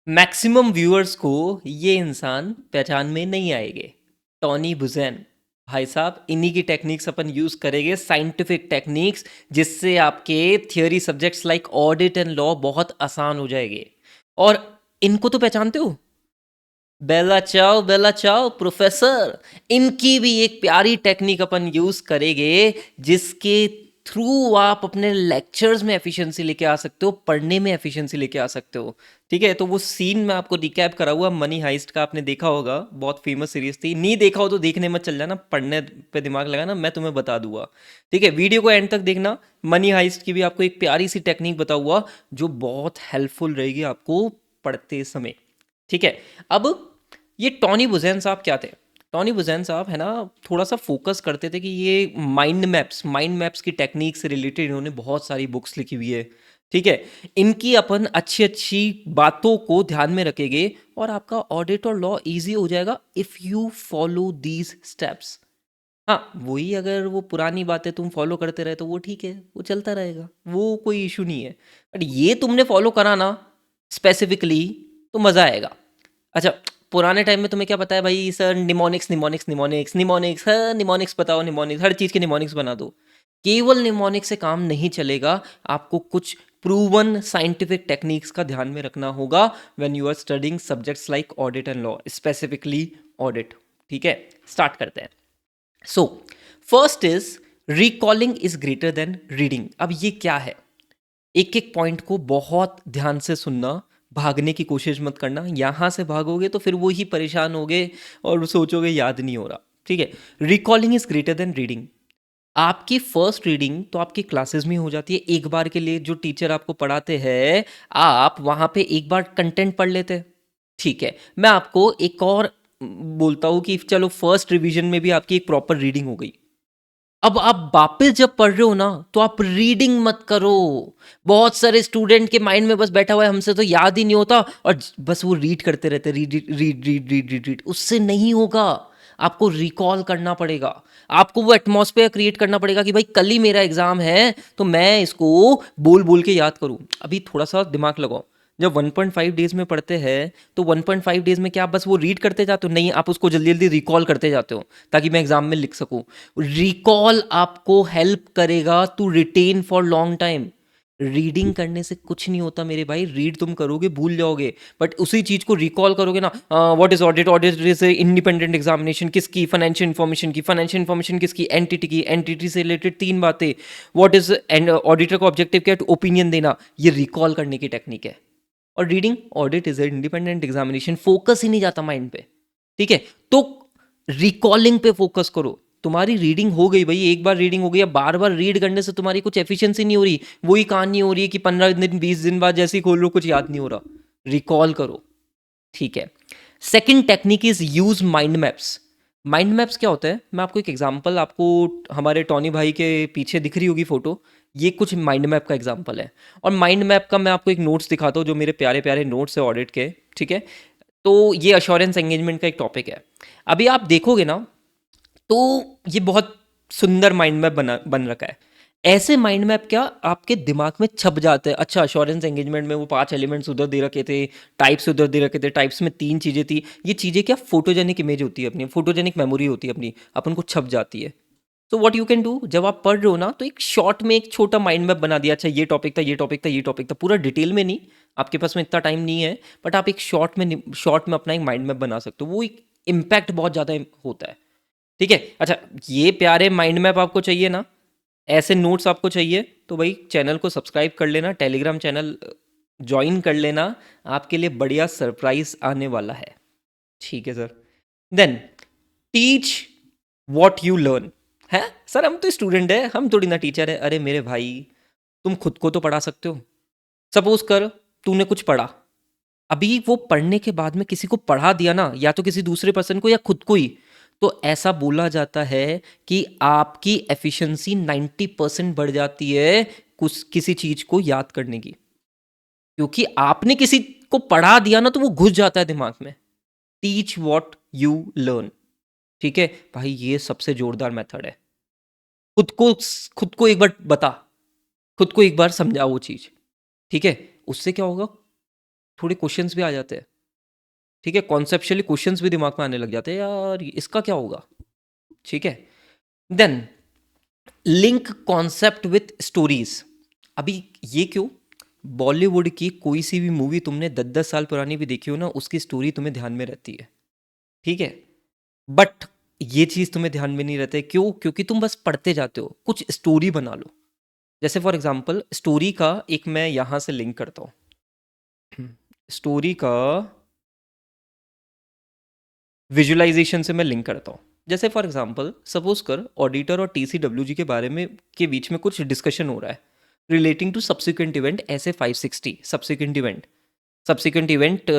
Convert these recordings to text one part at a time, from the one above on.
Maximum viewers को ये इंसान पहचान में नहीं आएंगे। टॉनी बुजैन भाई साहब, इन्हीं की टेक्निक्स अपन यूज करेंगे, साइंटिफिक टेक्निक्स, जिससे आपके theory subjects like audit and law बहुत आसान हो जाएंगे। और इनको तो पहचानते हो, बेला चाओ प्रोफेसर। इनकी भी एक प्यारी टेक्निक अपन यूज करेंगे, जिसके थ्रू आप अपने लेक्चर्स में एफिशिएंसी लेके आ सकते हो, पढ़ने में एफिशिएंसी लेके आ सकते हो। ठीक है, तो वो सीन मैं आपको रिकैप करा हुआ, मनी हाइस्ट का, आपने देखा होगा, बहुत फेमस सीरीज थी। नहीं देखा हो तो देखने मत चल जाना, पढ़ने पे दिमाग लगाना, मैं तुम्हें बता दूंगा। ठीक है, वीडियो को एंड तक देखना। मनी हाइस्ट की भी आपको एक प्यारी सी टेक्निक बताऊंगा, जो बहुत हेल्पफुल रहेगी आपको पढ़ते समय। ठीक है। अब ये टॉनी बुज़ैन साहब क्या थे? टॉनी बुज़ैन साहब है ना, थोड़ा सा फोकस करते थे कि ये माइंड मैप्स की टेक्निक से रिलेटेड इन्होंने बहुत सारी बुक्स लिखी हुई है। ठीक है, इनकी अपन अच्छी अच्छी बातों को ध्यान में रखेंगे, और आपका ऑडिट और लॉ इजी हो जाएगा if you follow these steps. हाँ, वही अगर वो पुरानी बातें तुम फॉलो करते रहे तो वो ठीक है, वो चलता रहेगा, वो कोई इशू नहीं है। बट ये तुमने फॉलो करा ना स्पेसिफिकली, तो मज़ा आएगा। अच्छा, पुराने टाइम में तुम्हें क्या पता है भाई sir? Mnemonics mnemonics mnemonics mnemonics, हाँ निमोनिक्स बताओ, निमोनिक्स, हर चीज़ के निमोनिक्स बना दो। केवल निमोनिक्स से काम नहीं चलेगा, आपको कुछ प्रूवन साइंटिफिक टेक्निक्स का ध्यान में रखना होगा when you are studying subjects like audit and law, specifically audit. ठीक है, स्टार्ट करते हैं। So first is recalling is greater than reading. अब ये क्या है? एक एक पॉइंट को बहुत ध्यान से सुनना, भागने की कोशिश मत करना। यहां से भागोगे तो फिर वो ही परेशान होगे और सोचोगे याद नहीं हो रहा। ठीक है, recalling is greater than reading. आपकी फर्स्ट रीडिंग तो आपकी क्लासेस में हो जाती है, एक बार के लिए जो टीचर आपको पढ़ाते हैं, आप वहां पे एक बार कंटेंट पढ़ लेते हैं। ठीक है, मैं आपको एक और बोलता हूँ कि चलो फर्स्ट रिवीजन में भी आपकी एक प्रॉपर रीडिंग हो गई। अब आप वापस जब पढ़ रहे हो ना, तो आप रीडिंग मत करो। बहुत सारे स्टूडेंट के माइंड में बस बैठा हुआ है, हमसे तो याद ही नहीं होता, और बस वो रीड करते रहते, read read read read read read read. उससे नहीं होगा, आपको रिकॉल करना पड़ेगा। आपको वो एटमॉस्फेयर क्रिएट करना पड़ेगा कि भाई कल ही मेरा एग्जाम है, तो मैं इसको बोल बोल के याद करूं। अभी थोड़ा सा दिमाग लगाओ, जब 1.5 डेज में पढ़ते हैं, तो 1.5 डेज में क्या आप बस वो रीड करते जाते हो? नहीं, आप उसको जल्दी जल्दी रिकॉल करते जाते हो, ताकि मैं एग्जाम में लिख सकूं। रिकॉल आपको हेल्प करेगा to retain for long time. Reading करने से कुछ नहीं होता मेरे भाई, रीड तुम करोगे भूल जाओगे, बट उसी चीज को रिकॉल करोगे ना। What is audit? Audit is independent examination. किसकी? फाइनेंशियल इन्फॉर्मेशन की। फाइनेंशियल इन्फॉर्मेशन किसकी? एंटिटी की। एंटिटी से रिलेटेड तीन बातें। व्हाट इज एंड ऑडिटर का ऑब्जेक्टिव क्या है? ओपिनियन देना। ये रिकॉल करने की टेक्निक है। और reading, audit is independent examination, focus ही नहीं जाता माइंड पे। ठीक है, तो रिकॉलिंग पे फोकस करो। तुम्हारी रीडिंग हो गई भाई, एक बार रीडिंग हो गई, अब बार बार रीड करने से तुम्हारी कुछ एफिशिएंसी नहीं हो रही, वही कहानी हो रही है कि 15 दिन 20 दिन बाद जैसे ही खोल लो कुछ याद नहीं हो रहा। रिकॉल करो। ठीक है, second technique is use mind maps. Mind maps क्या होता है? मैं आपको एक एग्जांपल, आपको हमारे टॉनी भाई के पीछे दिख रही होगी फोटो, ये कुछ माइंड मैप का एग्जांपल है। और माइंड मैप का मैं आपको एक नोट्स दिखाता हूँ, जो मेरे प्यारे प्यारे नोट्स है ऑडिट के। ठीक है, तो ये अश्योरेंस एंगेजमेंट का एक टॉपिक है। अभी आप देखोगे ना, तो ये बहुत सुंदर माइंड मैप बन रखा है। ऐसे माइंड मैप क्या आपके दिमाग में छप जाते हैं। अच्छा, अश्योरेंस एंगेजमेंट में वो 5 एलिमेंट्स उधर दे रखे थे, टाइप्स उधर दे रखे थे, टाइप्स में 3 चीज़ें थी। ये चीज़ें क्या फोटोजेनिक इमेज होती है, अपनी फोटोजेनिक मेमोरी होती है अपनी, अपन को छप जाती है। तो व्हाट यू कैन डू, जब आप पढ़ रहे हो ना, तो एक शॉर्ट में एक छोटा माइंड मैप बना दिया। अच्छा, ये टॉपिक था, ये टॉपिक था, ये टॉपिक था, पूरा डिटेल में नहीं, आपके पास में इतना टाइम नहीं है, बट आप एक शॉर्ट में अपना एक माइंड मैप बना सकते हो। वो एक इम्पैक्ट बहुत ज़्यादा होता है। ठीक है, अच्छा, ये प्यारे माइंड मैप आपको चाहिए ना, ऐसे नोट्स आपको चाहिए, तो भाई चैनल को सब्सक्राइब कर लेना, टेलीग्राम चैनल ज्वाइन कर लेना, आपके लिए बढ़िया सरप्राइज आने वाला है। ठीक है sir. Then teach what you learn. है सर, हम तो स्टूडेंट है, हम थोड़ी ना टीचर है। अरे मेरे भाई, तुम खुद को तो पढ़ा सकते हो। सपोज कर तूने कुछ पढ़ा, अभी वो पढ़ने के बाद में किसी को पढ़ा दिया ना, या तो किसी दूसरे पर्सन को या खुद को ही, तो ऐसा बोला जाता है कि आपकी एफिशिएंसी 90% बढ़ जाती है कुछ किसी चीज को याद करने की। क्योंकि आपने किसी को पढ़ा दिया ना, तो वो घुस जाता है दिमाग में। Teach what you learn. ठीक है भाई, ये सबसे जोरदार मेथड है। खुद को खुद को एक बार बता, खुद को एक बार समझा वो चीज। ठीक है, उससे क्या होगा? थोड़े क्वेश्चंस भी आ जाते हैं, ठीक है, कॉन्सेप्चुअली क्वेश्चंस भी दिमाग में आने लग जाते हैं, यार इसका क्या होगा, ठीक है। Then link concept with stories. अभी ये क्यों, बॉलीवुड की कोई सी भी मूवी तुमने 10-10 साल पुरानी भी देखी हो ना, उसकी स्टोरी तुम्हें ध्यान में रहती है, ठीक है। बट ये चीज़ तुम्हें ध्यान में नहीं रहता, क्यों, क्योंकि तुम बस पढ़ते जाते हो, कुछ स्टोरी बना लो। जैसे फॉर एग्जाम्पल स्टोरी का एक मैं यहाँ से लिंक करता हूँ, स्टोरी का विजुअलाइजेशन से मैं लिंक करता हूँ। जैसे फॉर एग्जांपल सपोज कर ऑडिटर और टीसीडब्ल्यूजी के बारे में के बीच में कुछ डिस्कशन हो रहा है रिलेटिंग टू सब्सिक्वेंट इवेंट ऐसे 560 सब्सिक्वेंट इवेंट,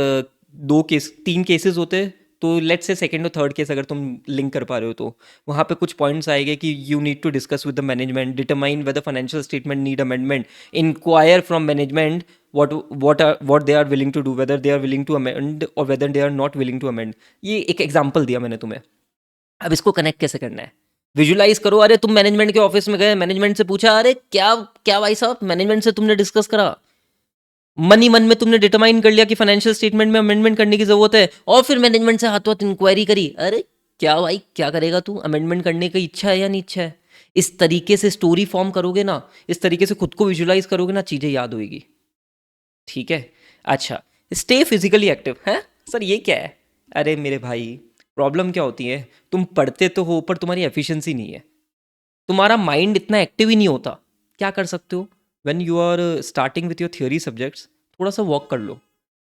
दो केस तीन केसेस होते हैं, तो लेट्स से सेकंड और थर्ड केस अगर तुम लिंक कर पा रहे हो तो वहाँ पे कुछ पॉइंट्स आएंगे कि you need to discuss with the management, determine whether financial statement need amendment, enquire from management what they are willing to do, whether they are willing to amend or whether they are not willing to amend। ये एक example दिया मैंने तुम्हें। अब इसको connect कैसे करना है, विजुलाइज करो। अरे तुम मैनेजमेंट के ऑफिस में गए, मैनेजमेंट से पूछा, अरे क्या क्या भाई साहब, मैनेजमेंट से तुमने डिस्कस करा, मन ही मन में तुमने डिटरमाइन कर लिया कि फाइनेंशियल स्टेटमेंट में अमेंडमेंट करने की जरूरत है, और फिर मैनेजमेंट से हाथों हाथ इंक्वायरी करी। अरे क्या भाई, क्या करेगा तू, अमेंडमेंट करने की इच्छा है या नहीं इच्छा है। इस तरीके से स्टोरी फॉर्म करोगे ना, इस तरीके से खुद को विजुलाइज करोगे ना, चीजें याद होगी, ठीक है। अच्छा, स्टे फिजिकली एक्टिव है सर, ये क्या है। अरे मेरे भाई, प्रॉब्लम क्या होती है, तुम पढ़ते तो हो पर तुम्हारी एफिशिएंसी नहीं है, तुम्हारा माइंड इतना एक्टिव ही नहीं होता। क्या कर सकते हो, when you are starting with your theory subjects, थोड़ा सा वॉक कर लो,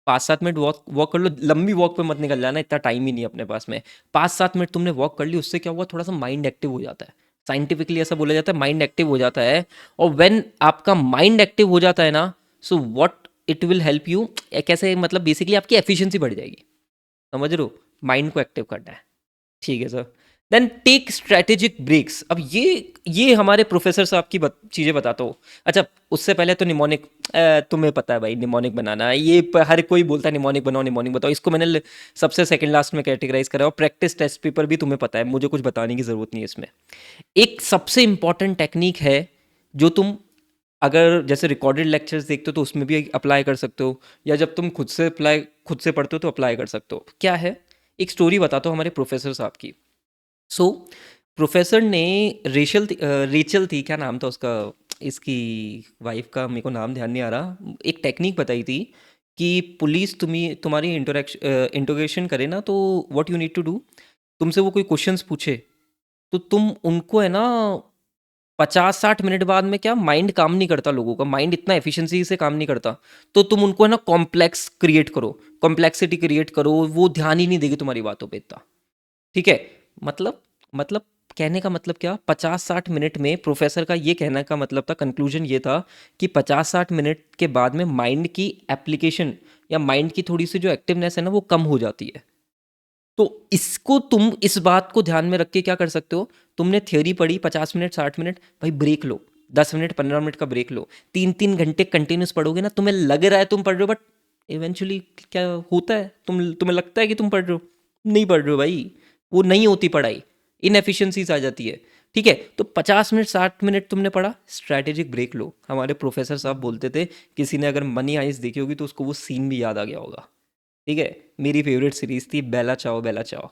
5-7 मिनट वॉक वॉक कर लो। लंबी वॉक पे मत निकल जाना, इतना टाइम ही नहीं है अपने पास में। 5-7 मिनट तुमने वॉक कर ली, उससे क्या हुआ, थोड़ा सा माइंड एक्टिव हो जाता है। साइंटिफिकली ऐसा बोला जाता है, माइंड एक्टिव हो जाता है। और व्हेन आपका माइंड एक्टिव हो जाता है ना, so what it will help you, कैसे, मतलब बेसिकली आपकी एफिशिएंसी बढ़ जाएगी, समझ रहे हो, माइंड को एक्टिव करना है, ठीक है sir. Then take strategic breaks. अब ये हमारे प्रोफेसर साहब की चीज़ें बताता हूँ। अच्छा, उससे पहले तो निमोनिक, तुम्हें पता है भाई निमोनिक बनाना, ये हर कोई बोलता है निमोनिक बनाओ निमोनिक बताओ, इसको मैंने सबसे सेकंड लास्ट में कैटेगराइज करा। और प्रैक्टिस टेस्ट पेपर भी तुम्हें पता है, मुझे कुछ बताने की ज़रूरत नहीं है इसमें। एक सबसे इंपॉर्टेंट टेक्निक है जो तुम अगर जैसे रिकॉर्डेड लेक्चर्स देखते हो तो उसमें भी अप्लाई कर सकते हो, या जब तुम खुद से पढ़ते हो तो अप्लाई कर सकते हो। क्या है, एक स्टोरी बताता हूँ हमारे प्रोफेसर साहब की। सो प्रोफेसर ने रेचल थी, क्या नाम था उसका, इसकी वाइफ का मेरे को नाम ध्यान नहीं आ रहा, एक टेक्निक बताई थी कि पुलिस तुम्हारी इंटरोगेशन करे ना, तो what you need to do, तुमसे वो कोई क्वेश्चंस पूछे तो तुम उनको है ना 50-60 मिनट बाद में, क्या माइंड काम नहीं करता, लोगों का माइंड इतना एफिशिएंसी से काम नहीं करता, तो तुम उनको है ना कॉम्प्लेक्स क्रिएट करो, कॉम्प्लेक्सिटी क्रिएट करो, वो ध्यान ही नहीं देगी तुम्हारी बातों पे इतना, ठीक है। मतलब कहने का मतलब क्या, 50-60 मिनट में प्रोफेसर का ये कहने का मतलब था, कंक्लूजन ये था कि 50-60 मिनट के बाद में माइंड की एप्लीकेशन या माइंड की थोड़ी सी जो एक्टिवनेस है ना, वो कम हो जाती है। तो इसको तुम इस बात को ध्यान में रख के क्या कर सकते हो, तुमने थ्योरी पढ़ी 50 मिनट 60 मिनट, भाई ब्रेक लो, 10 मिनट 15 मिनट का ब्रेक लो। 3-3 घंटे कंटिन्यूस पढ़ोगे ना, तुम्हें लग रहा है तुम पढ़ रहे हो, बट इवेंचुअली क्या होता है, तुम्हें लगता है कि तुम पढ़ रहे हो, नहीं पढ़ रहे हो भाई, वो नहीं होती पढ़ाई, इनएफिशिएंसीज आ जाती है, ठीक है। तो 50 मिनट 60 मिनट तुमने पढ़ा, स्ट्रैटेजिक ब्रेक लो। हमारे प्रोफेसर साहब बोलते थे, किसी ने अगर मनी आइज देखी होगी तो उसको वो सीन भी याद आ गया होगा, ठीक है। मेरी फेवरेट सीरीज थी बेला चाओ बेला चाओ,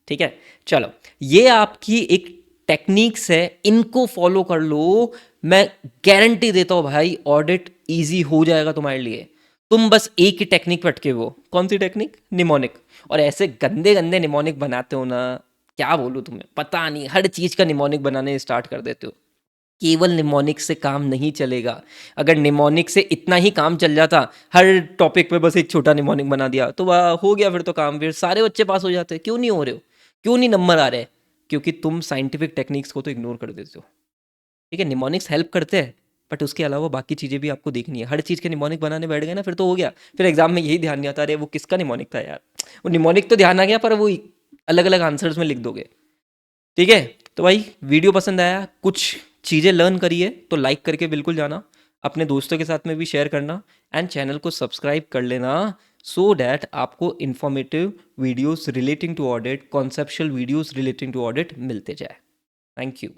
ठीक है। चलो, ये आपकी एक टेक्निक्स है, इनको फॉलो कर लो, मैं गारंटी देता हूँ भाई ऑडिट इजी हो जाएगा तुम्हारे लिए। तुम बस एक ही टेक्निक पटके, वो कौन सी टेक्निक, निमोनिक। और ऐसे गंदे गंदे निमोनिक बनाते हो ना, क्या बोलूँ तुम्हें, पता नहीं, हर चीज़ का निमोनिक बनाने स्टार्ट कर देते हो। केवल निमोनिक से काम नहीं चलेगा। अगर निमोनिक से इतना ही काम चल जाता, हर टॉपिक पे बस एक छोटा निमोनिक बना दिया, तो वह हो गया फिर तो काम, फिर सारे बच्चे पास हो जाते। क्यों नहीं हो रहे हो, क्यों नहीं नंबर आ रहे, क्योंकि तुम साइंटिफिक टेक्निक्स को तो इग्नोर कर देते हो, ठीक है। निमोनिक्स हेल्प करते हैं, बट उसके अलावा बाकी चीज़ें भी आपको देखनी है। हर चीज़ के निमोनिक बनाने बैठ गए ना, फिर तो हो गया, फिर एग्जाम में यही ध्यान नहीं आता, अरे वो किसका निमोनिक था यार, वो निमोनिक तो ध्यान आ गया पर वो अलग अलग आंसर्स में लिख दोगे, ठीक है। तो भाई वीडियो पसंद आया, कुछ चीज़ें लर्न करिए तो लाइक करके बिल्कुल जाना, अपने दोस्तों के साथ में भी शेयर करना, एंड चैनल को सब्सक्राइब कर लेना, सो डैट आपको informative videos relating to audit, conceptual videos relating to audit मिलते जाए। Thank you.